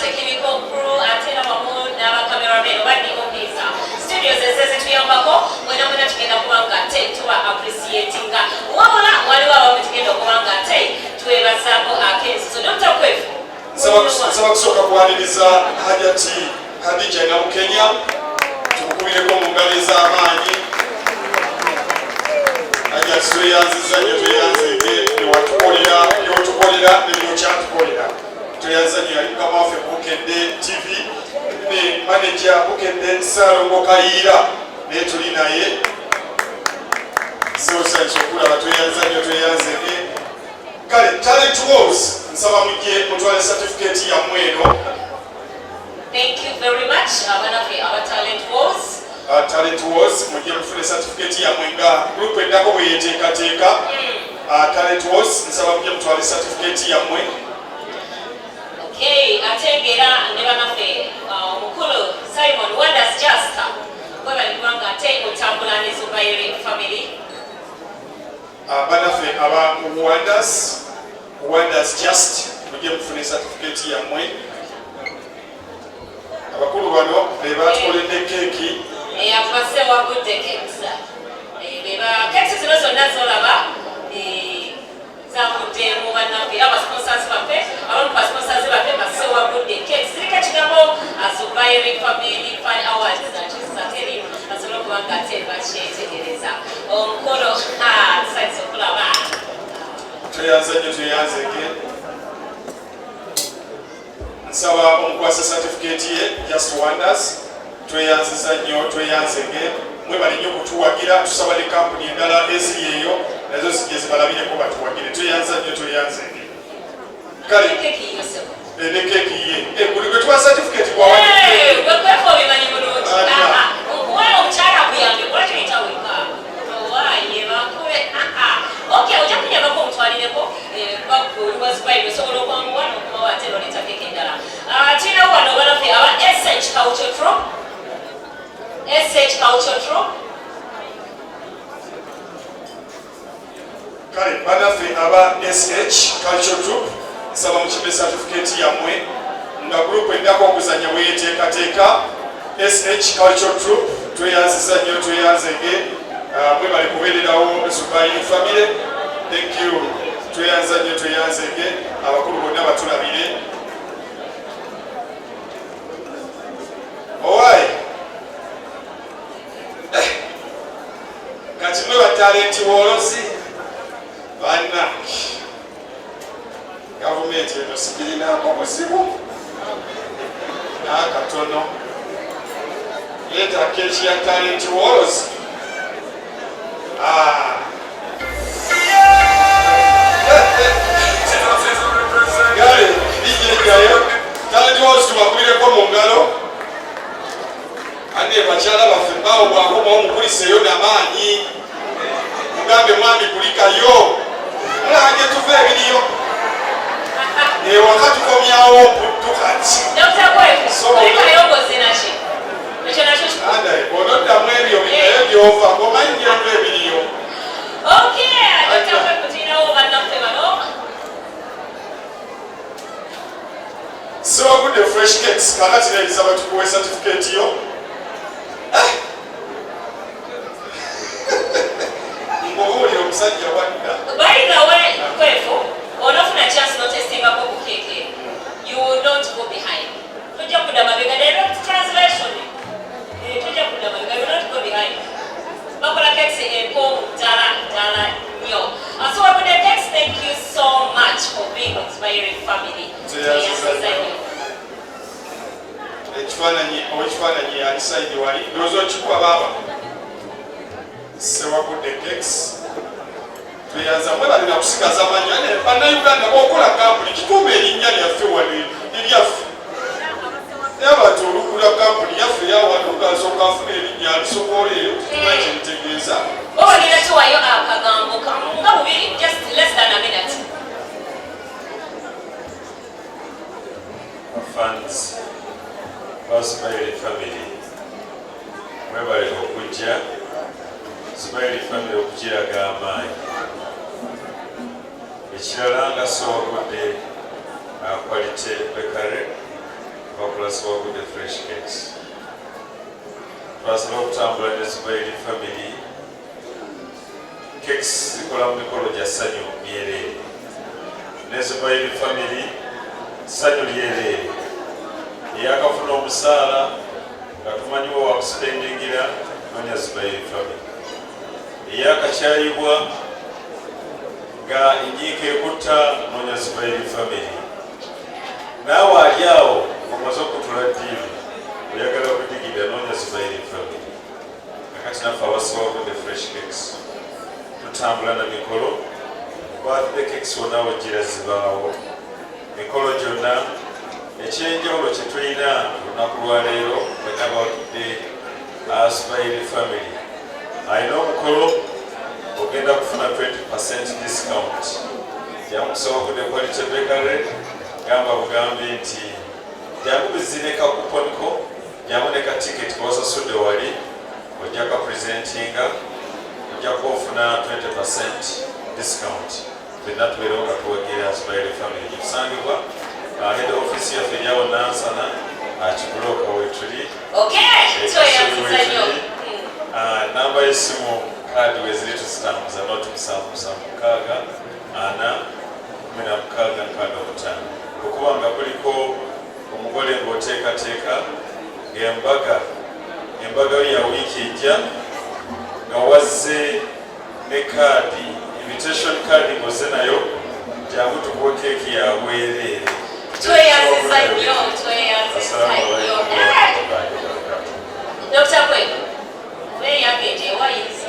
technical crew atena wamu n'abakameramani bali ofiisa studios ezeze tuyambako mwena mwena tugenda kubanga ate tuba appreciatinga wabula waliwo abamu tugenda okubanga ate twebazaako akensi so Dr. Kwefu nsaba kusooka kuwaniriza Hajati Hadija mu Kenya tumukubireko mu ngalo ez'amaanyi Hajati tweyanziza nnyo tweyanzege ewatukolera byotukolera nebyokyatukolera tweyanziza nnyo yali mukama waffe Bukende TV ne manager Bukende Salongo Kayiira naye tuli naye sosanyisa okulaba tweyanziza nnyo tweyanzege kale talent wars nsaba mujje mutwale certificate yammwe eno. Thank you very much. Naffe our talent wars. Talent wars mujje mufune certificate yammwe nga group endako bwe yeteekateeka. Talent wars nsaba mujje mutwale certificate yammwe. Okay, atengera ne Naffe omukulu Simon Wonders Just bwe bali kubanga ate otambula ne Zubairi family. Naffe aba Wonders Just mujje mufune certificate yammwe. Abakulu bano bebatukoledde keeki eyafase wagudde kekisa beba kekisi zino zonna zolaba zamuddemu bannaffe abasponsors baffe abamu basponsors baffe basse wagudde keeki ziriko ekigambo Zubairi Family Fan Awards zakisateri asobola okuba nga ate bakyetegereza omukolo tusaisa okulaba tweyanza nnyo tweyanzege nsaba omukwasa certificate ye Just Wonders tweyanziza nnyo tweyanzege mwe bali nnyo kutuwagira tusaba ne kampuni endala eziri eyo nazo zijje zibalabireko batuwagire tweyanza nnyo tweyanzege kale ne keeki ye buli gwe tuwa certificate gwawandikwefo obimanyi bulungi okuwala omukyala akuyambe kulakiyita weka owaye bakube okay ojja kunyamako omutwalireko bakuliwa Zubairi osobola okwanguwa n'okumawo ate loleta keeki endala tulinawo wano Naffe aba SH Culture Troupe kale Naffe aba SH Culture Troupe nsaba mukibe certificate yammwe nga group endako okuzanya bwe yeteekateeka SH Culture Troupe tweyanziza nnyo tweyanzege mwe bali kubeererawo Zubairi family. Thank you tweyanza nnyo tweyanzege abakulu bonna batulabire owaye kati mwe batalenti wolozi banna gavumenti eno sigirinako buzibu nakatono leeta keeki ya talenti wolozi gale dijejayo talenti wolozi tubakubireko mu ngalo ane bakyala baffe bawo bwakomawo mukuliseeyo n'amaanyi mugambe mwami kulikayo mulange tuve ebiriyo ewaka tukomyawo mputtu kati onoddamu ebyo binaye byofa ng'omanyiramu ebiriyo siwagudde fresh cakes kakati nebisaba tukuwe certificate yo ng'owulira omusajja wadda Kwefu onofuna chance notestingako ku keeke you don't go behind tojja kudda mabega direct translation tojja kudda mabega you don't go behind bakola keeks empomu ddala nnyo so wagudde keeks thank you so much for being with Zubairi family ekifaananyi alisaidi wali ndowooza okikuba baaba sewagudde keeks tweyanza mwe balina kusigaza manya bannayuganda bokola kampuni kitumba erinnya lyaffe wano eryaffe yabantu olugula kampuni yaffe yawanokasooka afuna erinnya alisobola eyo tukimanyi kyebitegeeza olina tuwayo akagambo nga bubiri just less than a minute. Fans ba Zubairi family mwebale okujja Zubairi family okugiraga amaanyi ekirala nga sowagudde quality bakery Akola good fresh cakes. Twasaba okutambula ne Zubairi family. Cakes zikola mu mikolo gya ssanyu myereere. Ne Zubairi family ssanyu lyereere. Eyakafuna omusaala nga tumanyiwo wakusipendingira noonya Zubairi family. Eyakakyayibwa nga enjiika ekutta noonya Zubairi family. Naawe ali awo omaze okutula ddiiru oyagala okudigida noonya Zubairi family. Kakati naffe abasibako the fresh cakes tutambula na mikolo birthday cakes wonna wejjira zibaawo mikolo gyonna ekyenjawulo kye tulina olunaku lwaleero about the Zubairi family alina omukolo ogenda kufuna 20% discount yamukusaba ku the quality bakery gamba bugambi nti jamubizireka kuponiko jamuneka ticket kwasasudde wali ojjaka presentinga ojja kufuna 20% discount fenna tubeerewo nga tuwagira Zubairi family gikusangibwa head office yaffe eryawo Nansana kibuloka wetuli namba y'essimu kaadi weziri tuzitambuza noti 776 okuba nga kuliko omugole ng'oteekateeka embaga ya wiiki ejja nga wazze ne kaadi invitation card ng'ozze nayo jangu tukuwe keeki ya bwereere. Tweyanziza nnyo. Dr. Kwe, weeyange gye wayinza